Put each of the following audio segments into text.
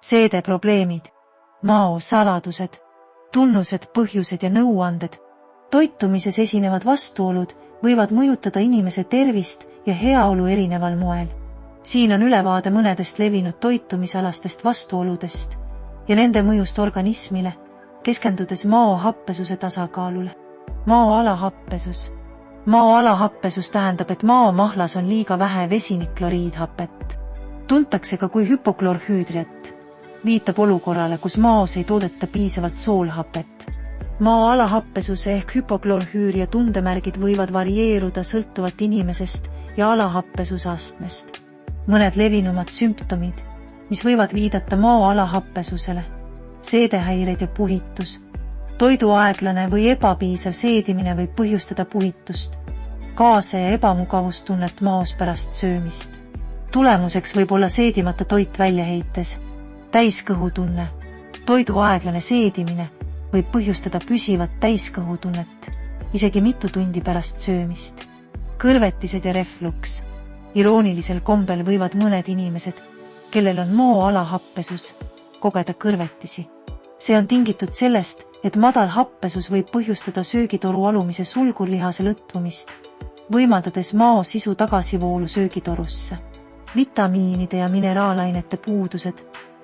Seedeprobleemid, mao saladused, tunnused, põhjused ja nõuanded. Toitumises esinevad vastuolud võivad mõjutada inimese tervist ja heaolu erineval moel. Siin on ülevaade mõnedest levinud toitumisalastest vastuoludest ja nende mõjust organismile, keskendudes mao happesuse tasakaalule. Mao alahappesus. Mao alahappesus tähendab, et mao mahlas on liiga vähe vesinikloriidhapet. Tuntakse ka kui hüpoklorhüüdriat. Viitab olukorrale, kus maos ei toodeta piisavalt soolhapet. Mao alahappesuse ehk hüpoklorhüüria tundemärgid võivad varieeruda sõltuvalt inimesest ja alahappesuse astmest. Mõned levinumad sümptomid, mis võivad viidata mao alahappesusele: seedehäired ja puhitus. Toidu aeglane või ebapiisav seedimine võib põhjustada puhitust, kaase ja ebamugavustunnet maos pärast söömist. Tulemuseks võib olla seedimata toit väljaheites, täiskõhutunne. Toidu aeglane seedimine võib põhjustada püsivat täiskõhutunnet, isegi mitu tundi pärast söömist. Kõrvetised ja refluks. Iroonilisel kombel võivad mõned inimesed, kellel on mao alahappesus, kogeda kõrvetisi. See on tingitud sellest, et madal happesus võib põhjustada söögitoru alumise sulgurlihase lõtvumist, võimaldades mao sisu tagasivoolu söögitorusse. Vitamiinide ja mineraalainete puudused.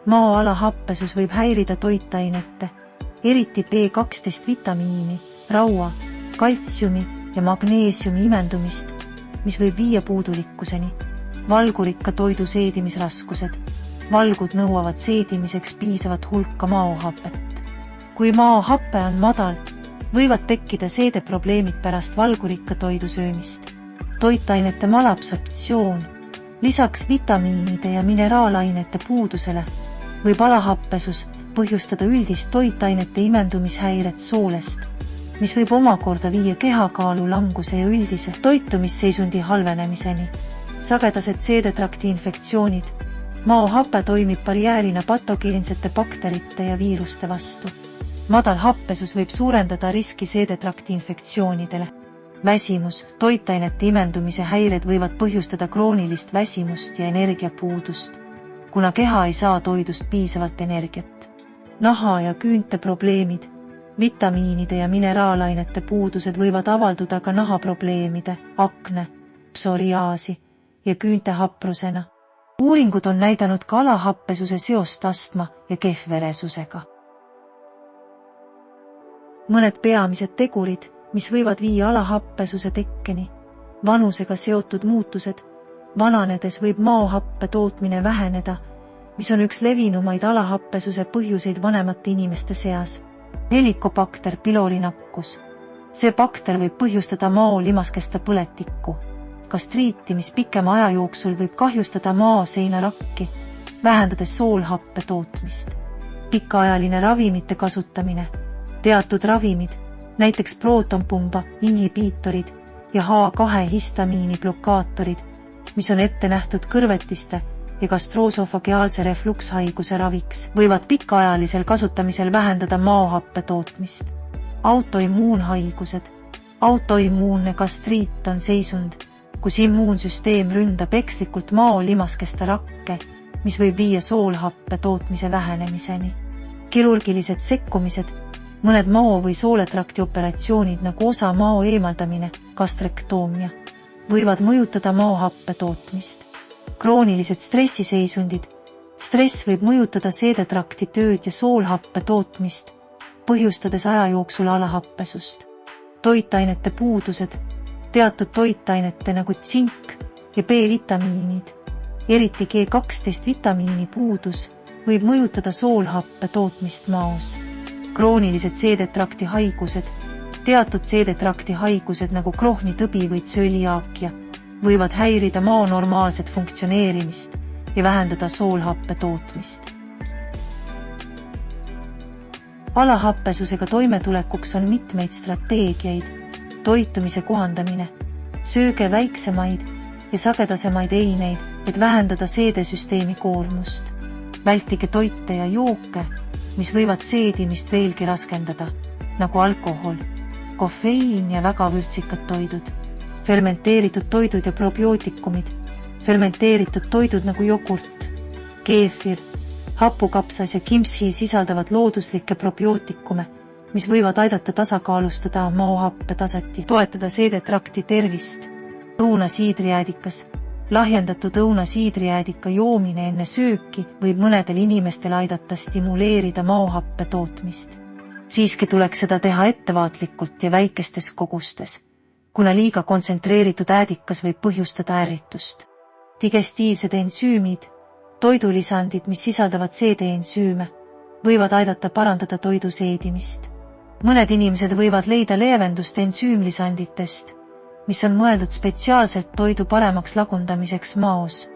Mao alahappesus võib häirida toitainete, eriti B12 vitamiini, raua, kaltsiumi ja magneesiumi imendumist, mis võib viia puudulikkuseni. Valgurikka toidu seedimisraskused. Valgud nõuavad seedimiseks piisavat hulka maohapet. Kui maohappe on madal, võivad tekkida seedeprobleemid pärast valgurikka toidu söömist. Toitainete malabsorptsioon. Lisaks vitamiinide ja mineraalainete puudusele võib alahappesus põhjustada üldist toitainete imendumishäiret soolest, mis võib omakorda viia kehakaalu languse ja üldise toitumisseisundi halvenemiseni. Sagedased seedetrakti infektsioonid. Maohape toimib barjäärina patogeensete bakterite ja viiruste vastu. Madal happesus võib suurendada riski seedetrakti infektsioonidele. Väsimus. Toitainete imendumise häired võivad põhjustada kroonilist väsimust ja energiapuudust, kuna keha ei saa toidust piisavalt energiat. Naha ja küünte probleemid. Vitamiinide ja mineraalainete puudused võivad avalduda ka nahaprobleemide, akne, psoriaasi ja küünte haprusena. Uuringud on näidanud ka alahappesuse seost astma ja kehvveresusega. Mõned peamised tegurid, mis võivad viia alahappesuse tekkeni. Vanusega seotud muutused. Vananedes võib maohappe tootmine väheneda, mis on üks levinumaid alahappesuse põhjuseid vanemate inimeste seas. Helicobacter pylori nakkus. See bakter võib põhjustada mao limaskeste põletikku. Gastriiti, mis pikema aja jooksul võib kahjustada mao seinarakki, vähendades soolhappe tootmist. Pikaajaline ravimite kasutamine. Teatud ravimid, näiteks protonpumba, inhibiitorid ja H2 histamiini blokaatorid, mis on ette nähtud kõrvetiste ja gastroesofaageaalse reflukshaiguse raviks, võivad pikaajalisel kasutamisel vähendada maohappe tootmist. Autoimmuunhaigused. Autoimmuunne gastriit on seisund, kus immuunsüsteem ründab ekslikult mao limaskeste rakke, mis võib viia soolhappe tootmise vähenemiseni. Kirurgilised sekkumised. Mõned mao- või sooletrakti operatsioonid nagu osa mao eemaldamine, gastrektoomia, võivad mõjutada maohappe tootmist. Kroonilised stressiseisundid. Stress võib mõjutada seedetrakti tööd ja soolhappe tootmist, põhjustades aja jooksul alahappesust. Toitainete puudused. Teatud toitainete nagu tsink ja B-vitamiinid, eriti G12 vitamiini puudus, võib mõjutada soolhappe tootmist maos. Kroonilised seedetrakti haigused. Teatud seedetrakti haigused nagu Crohni tõbi või tsöliaakia võivad häirida mao normaalset funktsioneerimist ja vähendada soolhappe tootmist. Alahappesusega toimetulekuks on mitmeid strateegiaid. Toitumise kohandamine. Sööge väiksemaid ja sagedasemaid eineid, et vähendada seedesüsteemi koormust. Vältige toite ja jooke, mis võivad seedimist veelgi raskendada, nagu alkohol, kofeiin ja väga vürtsikad toidud. Fermenteeritud toidud ja probiootikumid. Fermenteeritud toidud nagu jogurt, keefir, hapukapsas ja kimpsi sisaldavad looduslikke probiootikume, mis võivad aidata tasakaalustada maohappe taset ja toetada seedetrakti tervist. Õunasiidrijäädikas. Lahjendatud õunasiidrijäädika joomine enne sööki võib mõnedel inimestel aidata stimuleerida maohappe tootmist. Siiski tuleks seda teha ettevaatlikult ja väikestes kogustes, kuna liiga kontsentreeritud äädikas võib põhjustada ärritust. Digestiivsed ensüümid, toidulisandid, mis sisaldavad seedeensüüme, võivad aidata parandada toidu seedimist. Mõned inimesed võivad leida leevendust ensüümlisanditest, mis on mõeldud spetsiaalselt toidu paremaks lagundamiseks maos.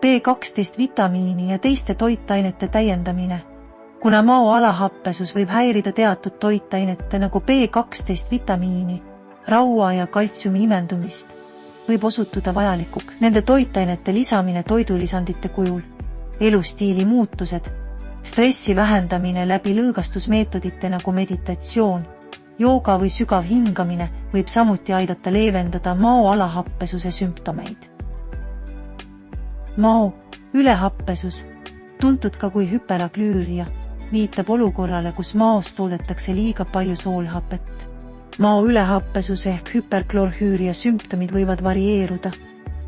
B12 vitamiini ja teiste toitainete täiendamine. Kuna mao alahappesus võib häirida teatud toitainete nagu B12 vitamiini, raua ja kaltsiumi imendumist, võib osutuda vajalikuks nende toitainete lisamine toidulisandite kujul. Elustiili muutused, stressi vähendamine läbi lõõgastusmeetodite nagu meditatsioon, jooga või sügav hingamine võib samuti aidata leevendada mao alahappesuse sümptomeid. Mao ülehappesus, tuntud ka kui hüperaglüüria, viitab olukorrale, kus maos toodetakse liiga palju soolhapet. Mao ülehappesus ehk hüperklorhüüria sümptomid võivad varieeruda,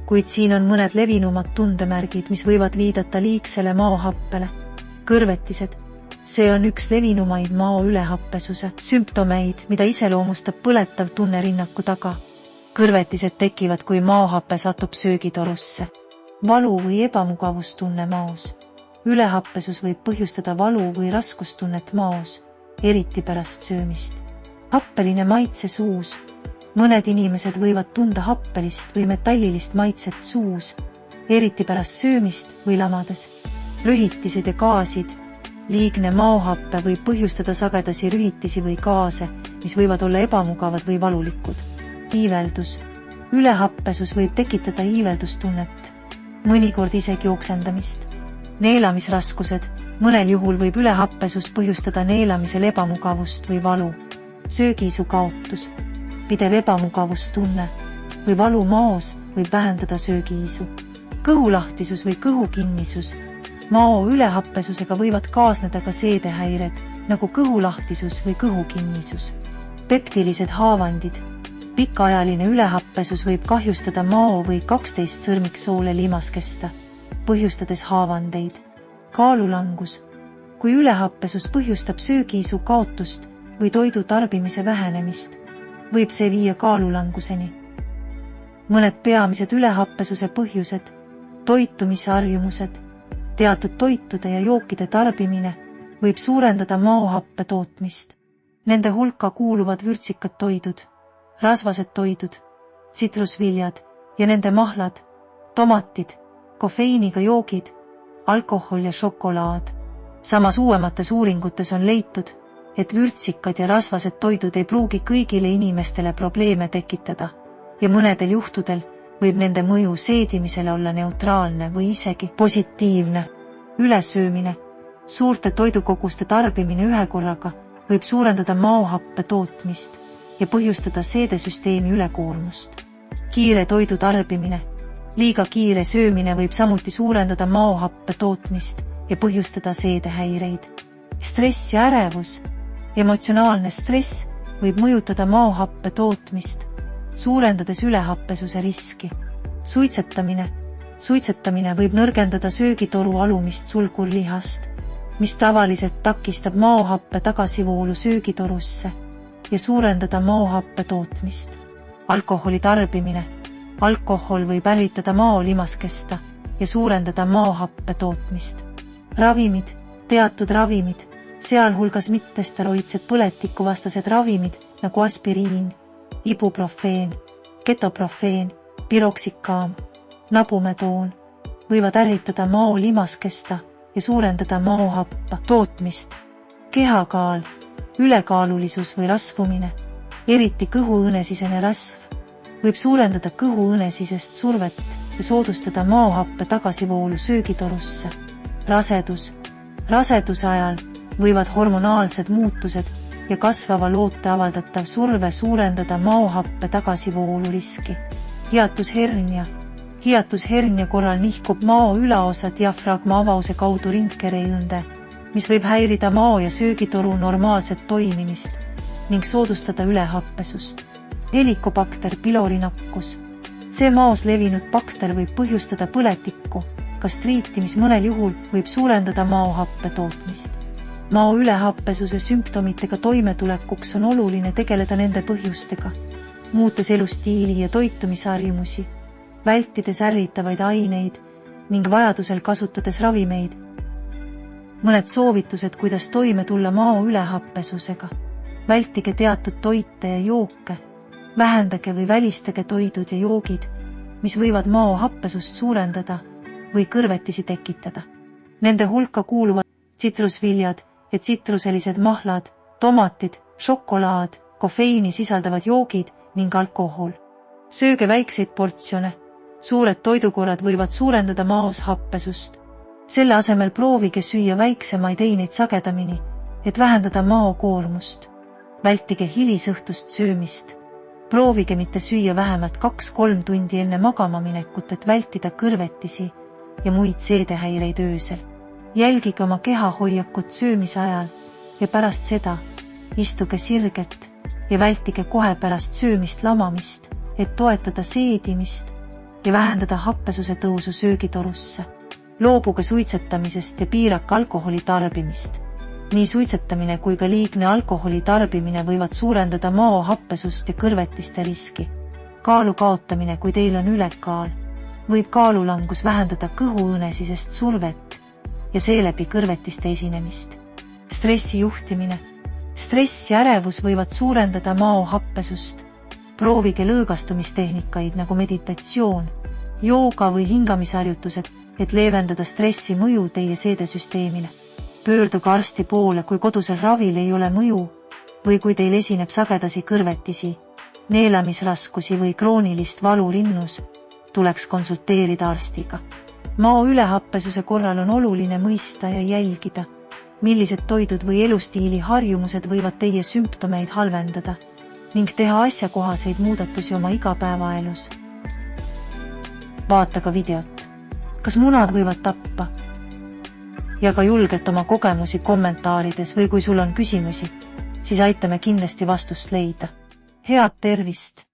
kuid siin on mõned levinumad tundemärgid, mis võivad viidata liigsele maohappele. Kõrvetised. See on üks levinumaid mao ülehappesuse sümptomeid, mida iseloomustab põletav tunne rinnaku taga. Kõrvetised tekivad, kui maohappe satub söögitorusse. Valu või ebamugavustunne maos. Ülehappesus võib põhjustada valu või raskustunnet maos, eriti pärast söömist. Happeline maitse suus. Mõned inimesed võivad tunda happelist või metallilist maitset suus, eriti pärast söömist või lamades. Rühitised ja gaasid. Liigne maohappe võib põhjustada sagedasi rühitisi või gaase, mis võivad olla ebamugavad või valulikud. Iiveldus. Ülehappesus võib tekitada iiveldustunnet, mõnikord isegi oksendamist. Neelamisraskused. Mõnel juhul võib ülehappesus põhjustada neelamisel ebamugavust või valu. Söögiisu kaotus. Pidev ebamugavustunne või valu maos võib vähendada söögiisu. Kõhulahtisus või kõhukinnisus. Mao ülehappesusega võivad kaasneda ka seedehäired, nagu kõhulahtisus või kõhukinnisus. Peptilised haavandid. Pikaajaline ülehappesus võib kahjustada mao või 12 sõrmiksoole limaskesta, põhjustades haavandeid. Kaalulangus. Kui ülehappesus põhjustab söögiisu kaotust või toidu tarbimise vähenemist, võib see viia kaalulanguseni. Mõned peamised ülehappesuse põhjused, toitumisharjumused, teatud toitude ja jookide tarbimine võib suurendada maohappe tootmist. Nende hulka kuuluvad vürtsikad toidud, rasvased toidud, tsitrusviljad ja nende mahlad, tomatid, kofeiiniga joogid, alkohol ja šokolaad. Samas uuemates uuringutes on leitud, et vürtsikad ja rasvased toidud ei pruugi kõigile inimestele probleeme tekitada ja mõnedel juhtudel võib nende mõju seedimisele olla neutraalne või isegi positiivne. Ülesöömine. Suurte toidukoguste tarbimine ühekorraga võib suurendada maohappe tootmist ja põhjustada seedesüsteemi ülekoormust. Kiire toidu tarbimine. Liiga kiire söömine võib samuti suurendada maohappe tootmist ja põhjustada seedehäireid. Stress ja ärevus. Emotsionaalne stress võib mõjutada maohappe tootmist, suurendades ülehappesuse riski. Suitsetamine. Suitsetamine võib nõrgendada söögitoru alumist sulgurlihast, mis tavaliselt takistab maohappe tagasivoolu söögitorusse ja suurendada maohappe tootmist. Alkoholi tarbimine. Alkohol võib ärritada mao limaskesta ja suurendada maohappe tootmist. Ravimid. Teatud ravimid, sealhulgas mittesteroidsed põletikuvastased ravimid nagu aspiriin, ibuprofeen, ketoprofeen, piroksikaam, nabumedoon, võivad ärritada mao limaskesta ja suurendada maohappa tootmist. Kehakaal, ülekaalulisus või rasvumine, eriti kõhuõõnesisene rasv, võib suurendada kõhuõõnesisest survet ja soodustada maohappe tagasivoolu söögitorusse. Rasedus. Raseduse ajal võivad hormonaalsed muutused ja kasvava loote avaldatav surve suurendada maohappe tagasivoolu riski. Hiatushernia. Hiatushernia korral nihkub mao ülaosa diafragma avause kaudu rindkereõnde, mis võib häirida mao ja söögitoru normaalset toimimist ning soodustada ülehappesust. Helikobakter pylori nakkus. See maos levinud bakter võib põhjustada põletikku, gastriiti, mis mõnel juhul võib suurendada mao happe tootmist. Mao ülehappesuse sümptomitega toimetulekuks on oluline tegeleda nende põhjustega, muutes elustiili ja toitumisharjumusi, vältides ärritavaid aineid ning vajadusel kasutades ravimeid. Mõned soovitused, kuidas toime tulla mao ülehappesusega. Vältige teatud toite ja jooke, vähendage või välistage toidud ja joogid, mis võivad mao happesust suurendada või kõrvetisi tekitada. Nende hulka kuuluvad tsitrusviljad ja tsitruselised mahlad, tomatid, šokolaad, kofeiini sisaldavad joogid ning alkohol. Sööge väikseid portsjone. Suured toidukorrad võivad suurendada maos happesust. Selle asemel proovige süüa väiksemaid eineid sagedamini, et vähendada mao koormust. Vältige hilisõhtust söömist. Proovige mitte süüa vähemalt 2-3 tundi enne magama minekut, et vältida kõrvetisi ja muid seedehäireid öösel. Jälgige oma kehahoiakut söömise ajal ja pärast seda istuge sirgelt ja vältige kohe pärast söömist lamamist, et toetada seedimist ja vähendada happesuse tõusu söögitorusse. Loobuge suitsetamisest ja piirake alkoholi tarbimist. Nii suitsetamine kui ka liigne alkoholi tarbimine võivad suurendada mao happesust ja kõrvetiste riski. Kaalu kaotamine, kui teil on ülekaal, võib kaalulangus vähendada kõhuõõnesisest survet ja seeläbi kõrvetiste esinemist. Stressi juhtimine. Stress ja ärevus võivad suurendada mao happesust. Proovige lõõgastumistehnikaid nagu meditatsioon, jooga või hingamisharjutused, et leevendada stressi mõju teie seedesüsteemile. Pöörduge arsti poole, kui kodusel ravil ei ole mõju või kui teil esineb sagedasi kõrvetisi, neelamisraskusi või kroonilist valu rinnus, tuleks konsulteerida arstiga. Mao ülehappesuse korral on oluline mõista ja jälgida, millised toidud või elustiili harjumused võivad teie sümptomeid halvendada ning teha asjakohaseid muudatusi oma igapäevaelus. Vaata ka videot. Kas munad võivad tappa? Jaga julgelt oma kogemusi kommentaarides või kui sul on küsimusi, siis aitame kindlasti vastust leida. Head tervist!